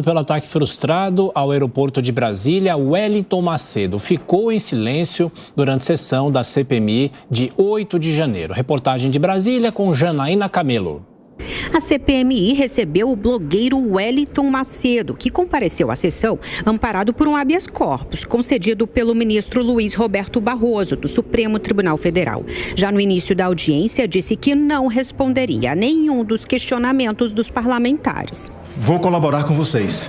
Pelo ataque frustrado ao aeroporto de Brasília, Wellington Macedo ficou em silêncio durante a sessão da CPMI de 8 de janeiro. Reportagem de Brasília com Janaína Camelo. A CPMI recebeu o blogueiro Wellington Macedo, que compareceu à sessão amparado por um habeas corpus concedido pelo ministro Luiz Roberto Barroso, do Supremo Tribunal Federal. Já no início da audiência, disse que não responderia a nenhum dos questionamentos dos parlamentares. Vou colaborar com vocês.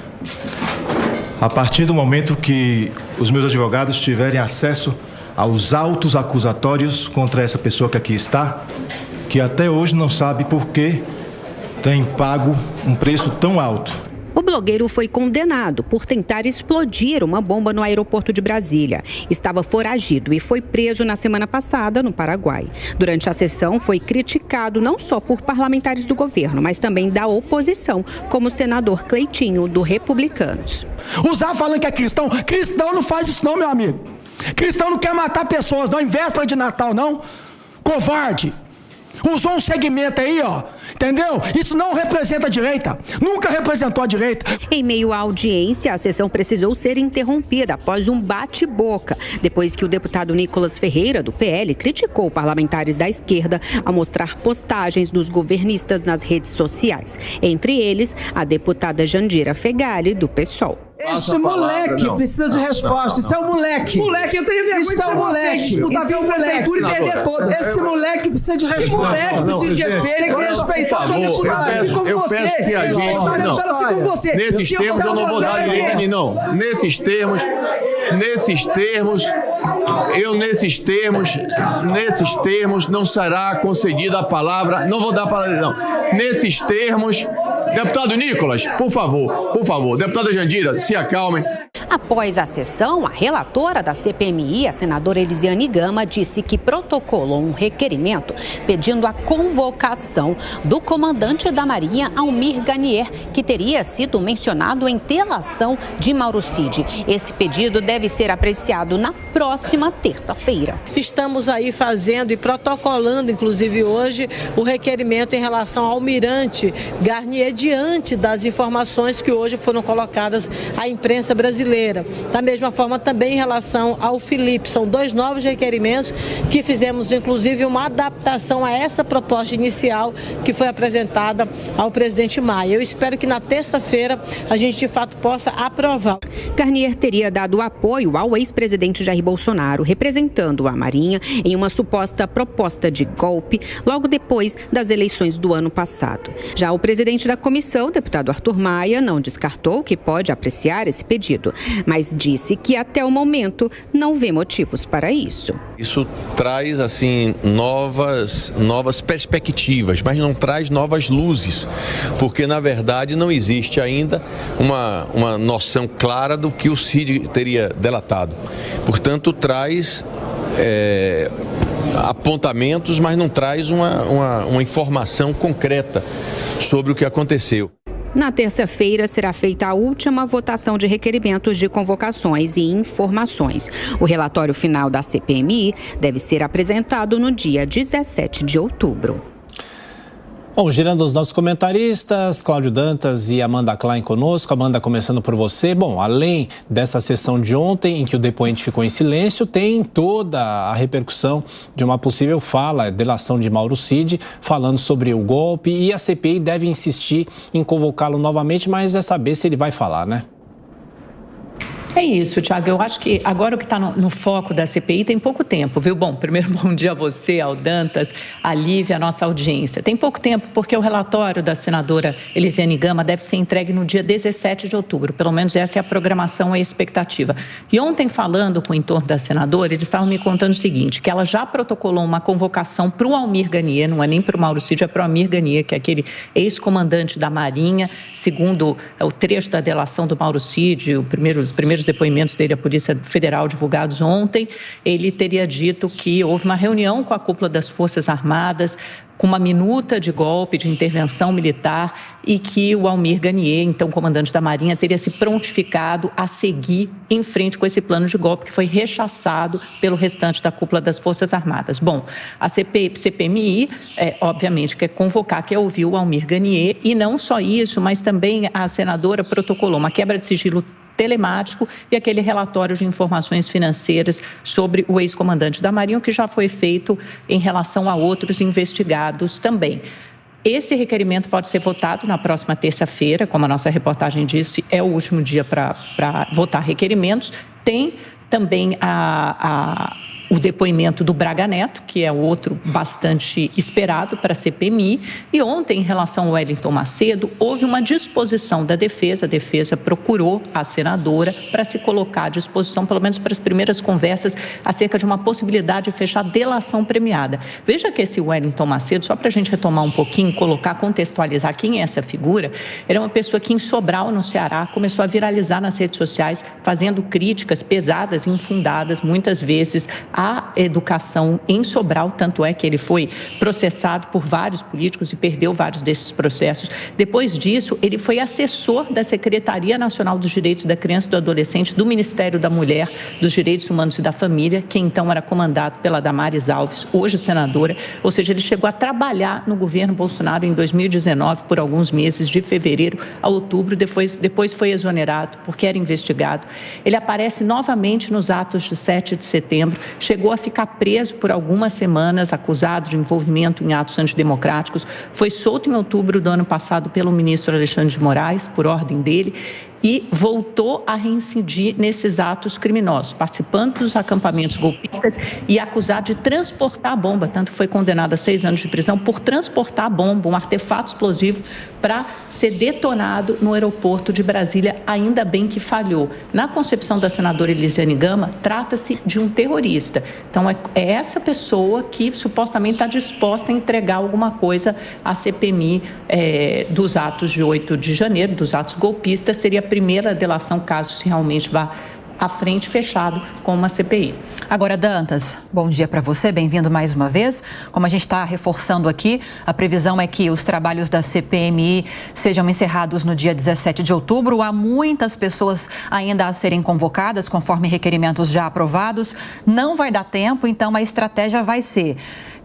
A partir do momento que os meus advogados tiverem acesso aos autos acusatórios contra essa pessoa que aqui está, que até hoje não sabe por que tem pago um preço tão alto. O blogueiro foi condenado por tentar explodir uma bomba no aeroporto de Brasília. Estava foragido e foi preso na semana passada no Paraguai. Durante a sessão, foi criticado não só por parlamentares do governo, mas também da oposição, como o senador Cleitinho, do Republicanos. Usar falando que é cristão? Cristão não faz isso não, meu amigo. Cristão não quer matar pessoas, não, em véspera de Natal, não. Covarde. Usou um segmento aí, ó, entendeu? Isso não representa a direita, nunca representou a direita. Em meio à audiência, a sessão precisou ser interrompida após um bate-boca, depois que o deputado Nicolas Ferreira, do PL, criticou parlamentares da esquerda ao mostrar postagens dos governistas nas redes sociais. Entre eles, a deputada Jandira Fegali, do PSOL. Esse moleque precisa de resposta. Isso é um moleque. Moleque, eu tenho vergonha de ser você disputar a prefeitura e perder todas. Esse moleque precisa de resposta. Moleque precisa de respeito. Tem que respeitar seu deputado assim como você. Eu peço que a gente... Nesses termos eu não vou dar direito a mim, não. Nesses termos não será concedida a palavra. Não vou dar a palavra, não. Nesses termos... Deputado Nicolas, por favor. Deputada Jandira, se acalmem. Após a sessão, a relatora da CPMI, a senadora Elisiane Gama, disse que protocolou um requerimento pedindo a convocação do comandante da Marinha, Almir Garnier, que teria sido mencionado em delação de Mauro Cid. Esse pedido deve ser apreciado na próxima terça-feira. Estamos aí fazendo e protocolando, inclusive hoje, o requerimento em relação ao almirante Garnier, diante das informações que hoje foram colocadas à imprensa brasileira. Da mesma forma, também em relação ao Felipe, são 2 novos requerimentos que fizemos, inclusive, uma adaptação a essa proposta inicial que foi apresentada ao presidente Maia. Eu espero que na terça-feira a gente, de fato, possa aprovar. Garnier teria dado apoio ao ex-presidente Jair Bolsonaro, representando a Marinha em uma suposta proposta de golpe, logo depois das eleições do ano passado. Já o presidente da comissão, deputado Arthur Maia, não descartou que pode apreciar esse pedido, mas disse que até o momento não vê motivos para isso. Isso traz, assim, novas perspectivas, mas não traz novas luzes, porque, na verdade, não existe ainda uma noção clara do que o Cid teria delatado. Portanto, traz apontamentos, mas não traz uma informação concreta sobre o que aconteceu. Na terça-feira será feita a última votação de requerimentos de convocações e informações. O relatório final da CPMI deve ser apresentado no dia 17 de outubro. Bom, girando os nossos comentaristas, Cláudio Dantas e Amanda Klein conosco. Amanda, começando por você. Bom, além dessa sessão de ontem, em que o depoente ficou em silêncio, tem toda a repercussão de uma possível fala, delação de Mauro Cid, falando sobre o golpe. E a CPI deve insistir em convocá-lo novamente, mas é saber se ele vai falar, né? É isso, Thiago. Eu acho que agora o que está no foco da CPI tem pouco tempo, viu? Bom, primeiro bom dia a você, ao Dantas, a Lívia, a nossa audiência. Tem pouco tempo porque o relatório da senadora Elisiane Gama deve ser entregue no dia 17 de outubro. Pelo menos essa é a programação e a expectativa. E ontem, falando com o entorno da senadora, eles estavam me contando o seguinte, que ela já protocolou uma convocação para o Almir Garnier, não é nem para o Mauro Cid, é para o Almir Garnier, que é aquele ex-comandante da Marinha, segundo o trecho da delação do Mauro Cid, os primeiros primeiros depoimentos dele à Polícia Federal divulgados ontem, ele teria dito que houve uma reunião com a cúpula das Forças Armadas, com uma minuta de golpe, de intervenção militar, e que o Almir Garnier, então comandante da Marinha, teria se prontificado a seguir em frente com esse plano de golpe que foi rechaçado pelo restante da cúpula das Forças Armadas. Bom, a CPMI, obviamente, quer convocar, quer ouvir o Almir Garnier, e não só isso, mas também a senadora protocolou uma quebra de sigilo telemático e aquele relatório de informações financeiras sobre o ex-comandante da Marinha, que já foi feito em relação a outros investigados também. Esse requerimento pode ser votado na próxima terça-feira, como a nossa reportagem disse, é o último dia para votar requerimentos. Tem também o depoimento do Braga Neto, que é outro bastante esperado para a CPMI. E ontem, em relação ao Wellington Macedo, houve uma disposição da defesa. A defesa procurou a senadora para se colocar à disposição, pelo menos para as primeiras conversas, acerca de uma possibilidade de fechar delação premiada. Veja que esse Wellington Macedo, só para a gente retomar um pouquinho, contextualizar quem é essa figura, era uma pessoa que em Sobral, no Ceará, começou a viralizar nas redes sociais, fazendo críticas pesadas e infundadas, muitas vezes, à educação em Sobral, tanto é que ele foi processado por vários políticos e perdeu vários desses processos. Depois disso, ele foi assessor da Secretaria Nacional dos Direitos da Criança e do Adolescente, do Ministério da Mulher, dos Direitos Humanos e da Família, que então era comandado pela Damares Alves, hoje senadora, ou seja, ele chegou a trabalhar no governo Bolsonaro em 2019, por alguns meses, de fevereiro a outubro, depois foi exonerado porque era investigado. Ele aparece novamente nos atos de 7 de setembro, chegou a ficar preso por algumas semanas, acusado de envolvimento em atos antidemocráticos, foi solto em outubro do ano passado pelo ministro Alexandre de Moraes, por ordem dele, e voltou a reincidir nesses atos criminosos, participando dos acampamentos golpistas e acusado de transportar bomba, tanto que foi condenado a 6 anos de prisão por transportar bomba, um artefato explosivo, para ser detonado no aeroporto de Brasília, ainda bem que falhou. Na concepção da senadora Elisiane Gama, trata-se de um terrorista. Então, é essa pessoa que supostamente está disposta a entregar alguma coisa à CPMI dos atos de 8 de janeiro, dos atos golpistas, seria a primeira delação, caso se realmente vá à frente, fechado com uma CPI. Agora, Dantas, bom dia para você, bem-vindo mais uma vez. Como a gente está reforçando aqui, a previsão é que os trabalhos da CPMI sejam encerrados no dia 17 de outubro. Há muitas pessoas ainda a serem convocadas, conforme requerimentos já aprovados. Não vai dar tempo, então a estratégia vai ser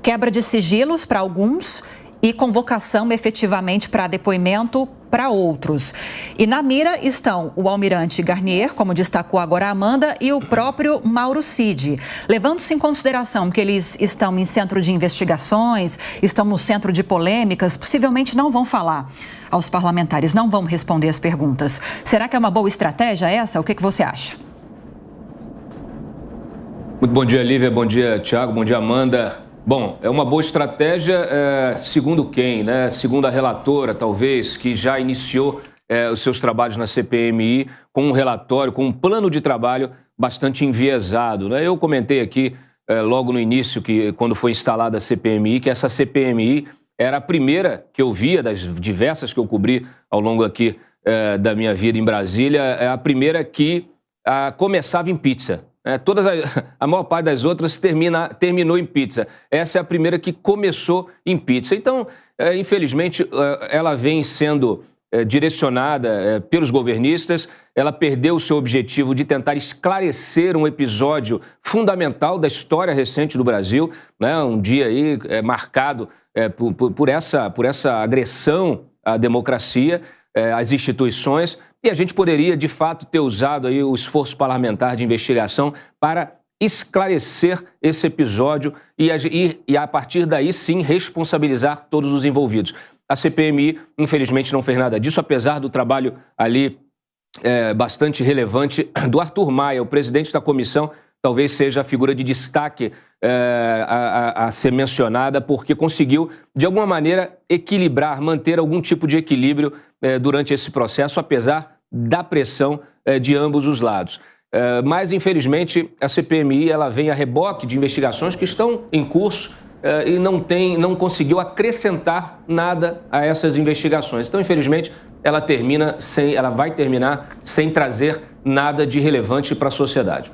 quebra de sigilos para alguns e convocação efetivamente para depoimento para outros. E na mira estão o almirante Garnier, como destacou agora a Amanda, e o próprio Mauro Cid. Levando-se em consideração que eles estão em centro de investigações, estão no centro de polêmicas, possivelmente não vão falar aos parlamentares, não vão responder as perguntas. Será que é uma boa estratégia essa? O que você acha? Muito bom dia, Lívia. Bom dia, Tiago. Bom dia, Amanda. Bom, é uma boa estratégia, segundo quem, né? Segundo a relatora, talvez, que já iniciou os seus trabalhos na CPMI com um relatório, com um plano de trabalho bastante enviesado, né? Eu comentei aqui logo no início, que quando foi instalada a CPMI, que essa CPMI era a primeira que eu via, das diversas que eu cobri ao longo aqui da minha vida em Brasília, é a primeira que começava em pizza. A maior parte das outras terminou em pizza. Essa é a primeira que começou em pizza. Então, infelizmente, ela vem sendo direcionada pelos governistas. Ela perdeu o seu objetivo de tentar esclarecer um episódio fundamental da história recente do Brasil, né? Um dia aí marcado por essa agressão à democracia, às instituições. E a gente poderia, de fato, ter usado aí o esforço parlamentar de investigação para esclarecer esse episódio e a partir daí, sim, responsabilizar todos os envolvidos. A CPMI, infelizmente, não fez nada disso, apesar do trabalho ali bastante relevante do Arthur Maia, o presidente da comissão, talvez seja a figura de destaque a ser mencionada, porque conseguiu, de alguma maneira, equilibrar, manter algum tipo de equilíbrio durante esse processo, apesar da pressão de ambos os lados. Mas, infelizmente, a CPMI ela vem a reboque de investigações que estão em curso e não conseguiu acrescentar nada a essas investigações. Então, infelizmente, ela vai terminar sem trazer nada de relevante para a sociedade.